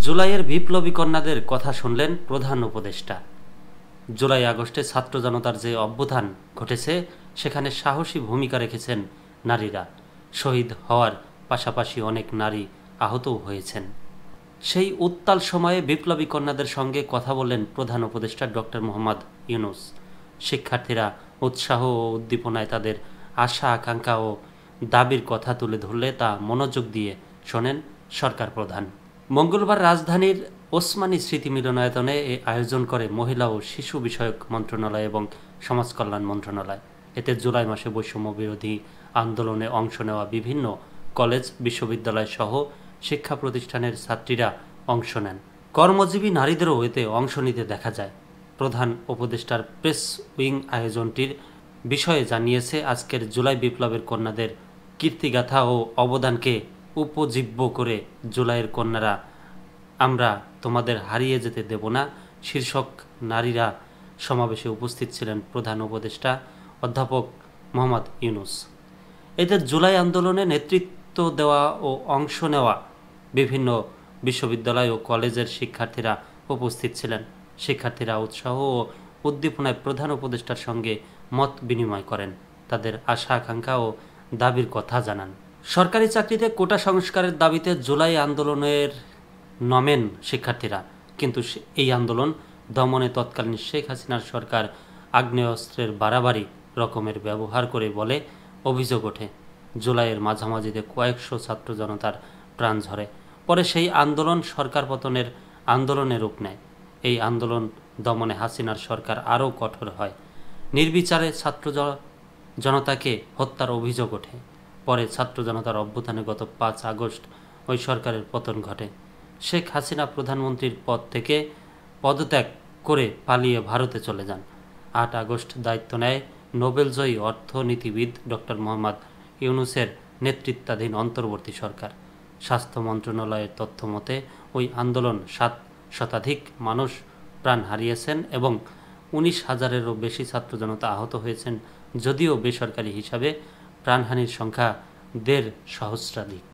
জুলাইয়ের বিপ্লবী কন্যাদের কথা শুনলেন প্রধান উপদেষ্টা। জুলাই আগস্টে ছাত্র জনতার যে অভ্যুত্থান ঘটেছে সেখানে সাহসী ভূমিকা রেখেছেন নারীরা। শহীদ হওয়ার পাশাপাশি অনেক নারী আহতও হয়েছেন। সেই উত্তাল সময়ে বিপ্লবী কন্যাদের সঙ্গে কথা বললেন প্রধান উপদেষ্টা ডক্টর মোহাম্মদ ইউনূস। শিক্ষার্থীরা উৎসাহ ও উদ্দীপনায় তাদের আশা আকাঙ্ক্ষা ও দাবির কথা তুলে ধরলে তা মনোযোগ দিয়ে শোনেন সরকার প্রধান। মঙ্গলবার রাজধানীর ওসমানী স্মৃতি মিলনায়তনে এ আয়োজন করে মহিলা ও শিশু বিষয়ক মন্ত্রণালয় এবং সমাজ কল্যাণ মন্ত্রণালয়। এতে জুলাই মাসে বৈষম্য বিরোধী আন্দোলনে অংশ নেওয়া বিভিন্ন কলেজ বিশ্ববিদ্যালয় সহ শিক্ষা প্রতিষ্ঠানের ছাত্রীরা অংশ নেন। কর্মজীবী নারীদেরও এতে অংশ নিতে দেখা যায়। প্রধান উপদেষ্টার প্রেস উইং আয়োজনটির বিষয়ে জানিয়েছে, আজকের জুলাই বিপ্লবের কন্যাদের কীর্তিগাথা ও অবদানকে উপজীব্য করে জুলাইয়ের কন্যারা আমরা তোমাদের হারিয়ে যেতে দেব না শীর্ষক নারীরা সমাবেশে উপস্থিত ছিলেন প্রধান উপদেষ্টা অধ্যাপক মোহাম্মদ ইউনূস। এদের জুলাই আন্দোলনে নেতৃত্ব দেওয়া ও অংশ নেওয়া বিভিন্ন বিশ্ববিদ্যালয় ও কলেজের শিক্ষার্থীরা উপস্থিত ছিলেন। শিক্ষার্থীরা উৎসাহ ও উদ্দীপনায় প্রধান উপদেষ্টার সঙ্গে মত বিনিময় করেন, তাদের আশা আকাঙ্ক্ষা ও দাবির কথা জানান। সরকারি চাকরিতে কোটা সংস্কারের দাবিতে জুলাই আন্দোলনের নমেন শিক্ষার্থীরা, কিন্তু এই আন্দোলন দমনে তৎকালীন শেখ হাসিনার সরকার আগ্নেয়াস্ত্রের বাড়াবাড়ি রকমের ব্যবহার করে বলে অভিযোগ ওঠে। জুলাইয়ের মাঝামাঝিতে কয়েকশো ছাত্র জনতার প্রাণ ঝরে। পরে সেই আন্দোলন সরকার পতনের আন্দোলনে রূপ নেয়। এই আন্দোলন দমনে হাসিনার সরকার আরও কঠোর হয়। নির্বিচারে ছাত্র জনতাকে হত্যার অভিযোগ ওঠে। পরে ছাত্র জনতার অভ্যুত্থানে গত 5 আগস্ট ওই সরকারের পতন ঘটে। শেখ হাসিনা প্রধানমন্ত্রীর পদ থেকে পদত্যাগ করে পালিয়ে ভারতে চলে যান। 8 আগস্ট দায়িত্ব নেয় নোবেলজয়ী অর্থনীতিবিদ ডক্টর মোহাম্মদ ইউনূসের নেতৃত্বাধীন অন্তর্বর্তী সরকার। স্বাস্থ্য মন্ত্রণালয়ের তথ্য মতে ওই আন্দোলন 7 শতাধিক মানুষ প্রাণ হারিয়েছেন এবং 19,000-এরও বেশি ছাত্র জনতা আহত হয়েছেন, যদিও বেসরকারি হিসাবে প্রাণহানির সংখ্যা 1.5 সহস্রাধিক।